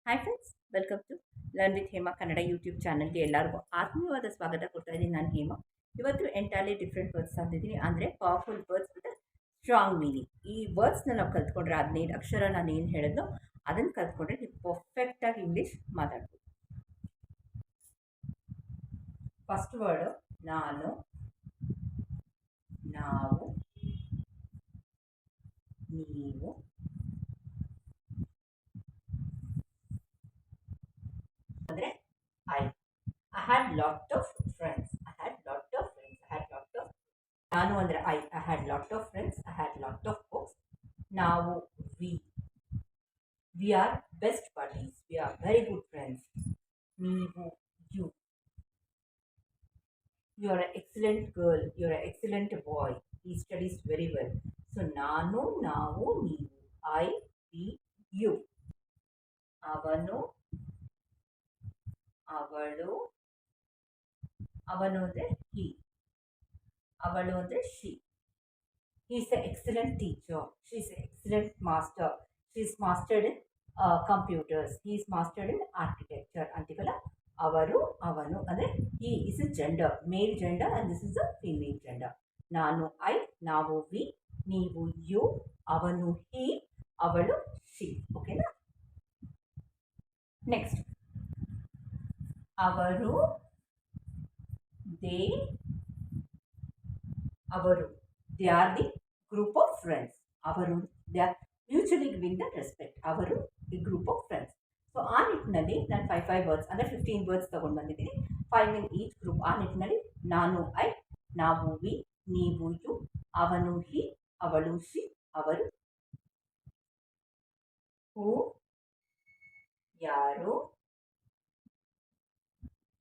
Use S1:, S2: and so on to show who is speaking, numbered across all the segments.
S1: Hi friends, welcome to learn with Hema Kannada YouTube ಚಾನಲ್ಗೆ ಎಲ್ಲರಿಗೂ ಆತ್ಮೀಯವಾದ ಸ್ವಾಗತ ಕೊಡ್ತಾ ಇದ್ದೀನಿ. ನಾನು ಹೇಮಾ. ಇವತ್ತು ಎಂಟೈರ್ಲಿ ಡಿಫ್ರೆಂಟ್ ವರ್ಡ್ಸ್ ತಂದಿದ್ದೀನಿ, ಅಂದರೆ powerful words with strong meaning. ಈ ವರ್ಡ್ಸ್ನ ನಾವು ಕಲ್ತ್ಕೊಂಡ್ರೆ 15 ಅಕ್ಷರ ನಾನು ಏನು ಹೇಳಿದ್ನೋ ಅದನ್ನು ಕಲ್ತ್ಕೊಂಡ್ರೆ ನೀವು ಪರ್ಫೆಕ್ಟಾಗಿ ಇಂಗ್ಲೀಷ್ ಮಾತಾಡ್ಬೋದು. ಫಸ್ಟ್ ವರ್ಡು ನಾನು, ನಾವು, ನೀವು, ಅಂದರೆ I. I had lot of friends. I had lot of friends. I had lot of ನಾನು ಅಂದರೆ I had lot of friends. I had lot of books. ನಾವು we are best buddies. We are very good friends. ನೀವು you you are an excellent girl. You are an excellent boy. He studies very well. So ನಾನು ನಾವು ನೀವು I we you. ಅವನು ಅವಳು ಅವನು ಅಂದರೆ he. ಅವಳು ಅಂದರೆ she. He is an excellent teacher. She is an excellent master. She is mastered in computers. He is mastered in architecture. ಅಂತೀವಲ್ಲ, ಅವರು ಅವನು ಅಂದರೆ he is a gender, male gender, and this is a female gender. ನಾನು I, ನಾವು we, ನೀವು you, ಅವನು he, ಅವಳು she. ಓಕೆನಾ? ನೆಕ್ಸ್ಟ್ ಅವರು, they, ಅವರು, they are the group of friends. ಅವರು, they are mutually giving the respect. ಅವರು the group of friends. So ಆ ನಿಟ್ಟಿನಲ್ಲಿ ನಾನು 5 ವರ್ಡ್ಸ್ ಅಂದರೆ 15 ವರ್ಡ್ಸ್ ತಗೊಂಡು ಬಂದಿದ್ದೀನಿ, 5 ಇನ್ ಈಚ್ ಗ್ರೂಪ್. ಆ ನಿಟ್ಟಿನಲ್ಲಿ ನಾನು ಐ, ನಾವು ವಿ, ನೀವು ಯು, ಅವನು ಹಿ, ಅವಳು ಶಿ, ಅವರು. ಹೂ ಯಾರು,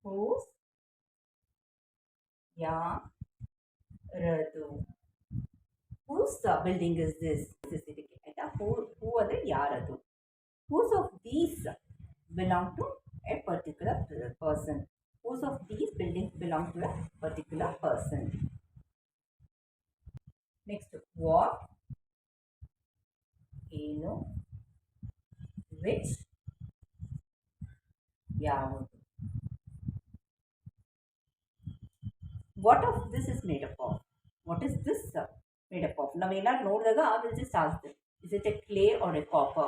S1: ಹೂಸ್ ಯಾರದು, whose building is this ಇದಕ್ಕೆ ಆಯ್ತಾ. ಹೂ ಅಂದರೆ ಯಾರದು. whose of these belong to a particular person. whose of these buildings belong to a particular person. Next, what, ಏನು, which, ಯಾವುದು. what of this is made up of. what is this made up of? ನಾವೇನಾದ್ರು ನೋಡಿದಾಗ we'll just ask this. Is it a clay or a copper?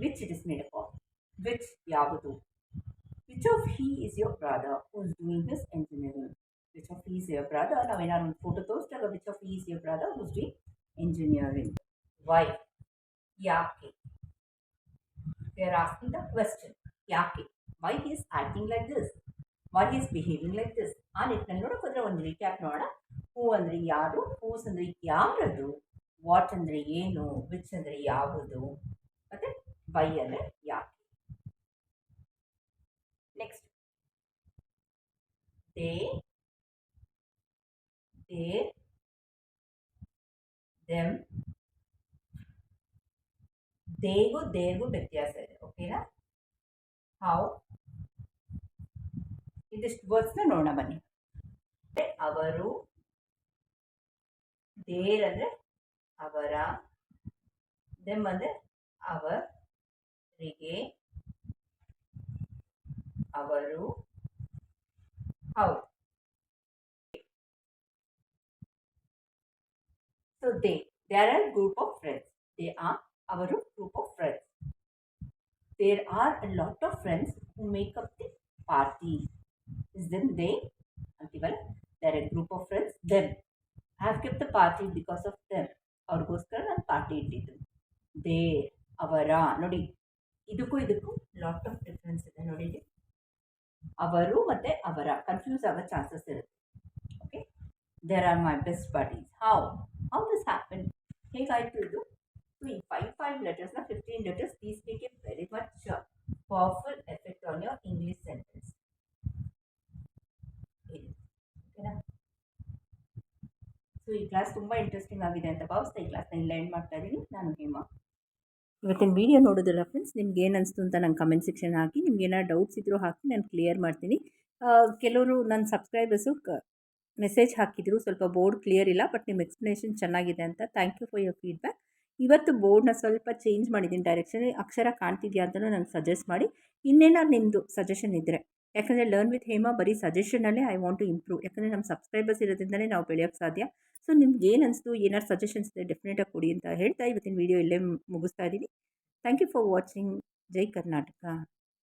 S1: Which it is made up of. which ಯಾವುದು. which of he is your brother who is doing his engineering. which of he is your brother. ನಾವೇನಾದ್ರು ಒಂದು photo ತೋರಿಸಿದಾಗ which of he is your brother who is doing engineering. why ಯಾಕೆ. they are asking the question ಯಾಕೆ. why he is acting like this, why he is behaving like this. ಆ ನಿಟ್ಟಿನಲ್ಲಿ ನೋಡೋಕ್ಕೋದ್ರೆ ಒಂದು recap ನೋಡೋಣ. ಹೂ ಅಂದರೆ ಯಾರು, ಹೂಸ್ ಅಂದರೆ ಯಾರದು, ವಾಟ್ ಅಂದರೆ ಏನು, ವಿಚ್ ಅಂದರೆ ಯಾವುದು, ಮತ್ತೆ ವೈ ಅಂದರೆ ಯಾಕೆ. Next, they, there, them. ದೇಗೂ ದೇರ್ಗೂ ವ್ಯತ್ಯಾಸ ಇದೆ, ಓಕೆನಾ. ಹೌ, ಇದಿಷ್ಟು ವರ್ಡ್ಸ್ನ ನೋಡೋಣ ಬನ್ನಿ. ಅವರು, ದೇರ್ ಅಂದರೆ ಅವರ, ದೆಮ್ ಅಂದರೆ ಅವರಿಗೆ, ಅವರು, how. So they are a group of friends. they are our group of friends. there are a lot of friends who make up the party. is them they ಅಂತೀವಲ್ಲ, they are a group of friends. them, I have kept the party because of them. ಅವ್ರಿಗೋಸ್ಕರ ನಾನು party ಇಟ್ಟಿದ್ದು. They ಅವರ, ನೋಡಿ ಇದಕ್ಕೂ ಇದಕ್ಕೂ lot of difference ಇದೆ ನೋಡಿ. ಅವರು ಮತ್ತೆ ಅವರ ಕನ್ಫ್ಯೂಸ್ ಆಗೋ ಚಾನ್ಸಸ್ ಇರುತ್ತೆ. Okay, there are my best buddies. How this happen, ಹೇಗಾಯಿತು ಇದು. ಸೊ ಈ 5 ಲೆಟರ್ಸ್ನ 15 letters, these make a very much powerful effect on your English sentence. ಓಕೆನಾ. ಸೊ ಈ ಕ್ಲಾಸ್ ತುಂಬ ಇಂಟ್ರೆಸ್ಟಿಂಗ್ ಆಗಿದೆ ಅಂತ ಭಾವಿಸ್ತಾ ಈ ಕ್ಲಾಸ್ನ ಇಲ್ಲ ಎಂಡ್ ಮಾಡ್ತಾ ಇದ್ದೀನಿ. ನಾನು ಹೇಮಾ. ಇವತ್ತಿನ ವಿಡಿಯೋ ನೋಡೋದಿಲ್ಲ ಫ್ರೆಂಡ್ಸ್, ನಿಮ್ಗೆ ಏನು ಅನಿಸ್ತು ಅಂತ ನಂಗೆ ಕಮೆಂಟ್ ಸೆಕ್ಷನ್ ಹಾಕಿ. ನಿಮ್ಗೆ ಏನಾದ್ರು ಡೌಟ್ಸ್ ಇದ್ದರೂ ಹಾಕಿ, ನಾನು ಕ್ಲಿಯರ್ ಮಾಡ್ತೀನಿ. ಕೆಲವರು ನನ್ನ ಸಬ್ಸ್ಕ್ರೈಬರ್ಸು ಮೆಸೇಜ್ ಹಾಕಿದ್ರು, ಸ್ವಲ್ಪ ಬೋರ್ಡ್ ಕ್ಲಿಯರ್ ಇಲ್ಲ, ಬಟ್ ನಿಮ್ಮ ಎಕ್ಸ್ಪ್ಲನೇಷನ್ ಚೆನ್ನಾಗಿದೆ ಅಂತ. Thank you for your feedback. ಇವತ್ತು ಬೋರ್ಡ್ನ ಸ್ವಲ್ಪ ಚೇಂಜ್ ಮಾಡಿದ್ದೀನಿ ಡೈರೆಕ್ಷನ್. ಅಕ್ಷರ ಕಾಣ್ತಿದೆಯಾ ಅಂತಲೂ ನನಗೆ ಸಜೆಸ್ಟ್ ಮಾಡಿ. ಇನ್ನೇನಾದ್ರು ನಿಮ್ಮದು ಸಜೆಷನ್ ಇದ್ದರೆ, ಯಾಕಂದರೆ ಲರ್ನ್ ವಿತ್ ಹೇಮಾ ಬರೀ ಸಜೆಷನಲ್ಲೇ ಐ ವಾಂಟ್ ಟು ಇಂಪ್ರೂವ್. ಯಾಕಂದರೆ ನಮ್ಮ ಸಬ್ಸ್ಕ್ರೈಬರ್ಸ್ ಇರೋದ್ರಿಂದಲೇ ನಾವು ಬೆಳೆಯೋಕ್ಕೆ ಸಾಧ್ಯ. ಸೊ ನಿಮ್ಗೆ ಏನು ಅನಿಸ್ತು, ಏನಾದ್ರು ಸಜೆಷನ್ಸ್ ಇದ್ದರೆ ಡೆಫಿನೆಟಾಗಿ ಕೊಡಿ ಅಂತ ಹೇಳ್ತಾ ಇವತ್ತಿನ ವೀಡಿಯೋ ಇಲ್ಲೇ ಮುಗಿಸ್ತಾ ಇದ್ದೀನಿ. Thank you for watching. ಜೈ ಕರ್ನಾಟಕ.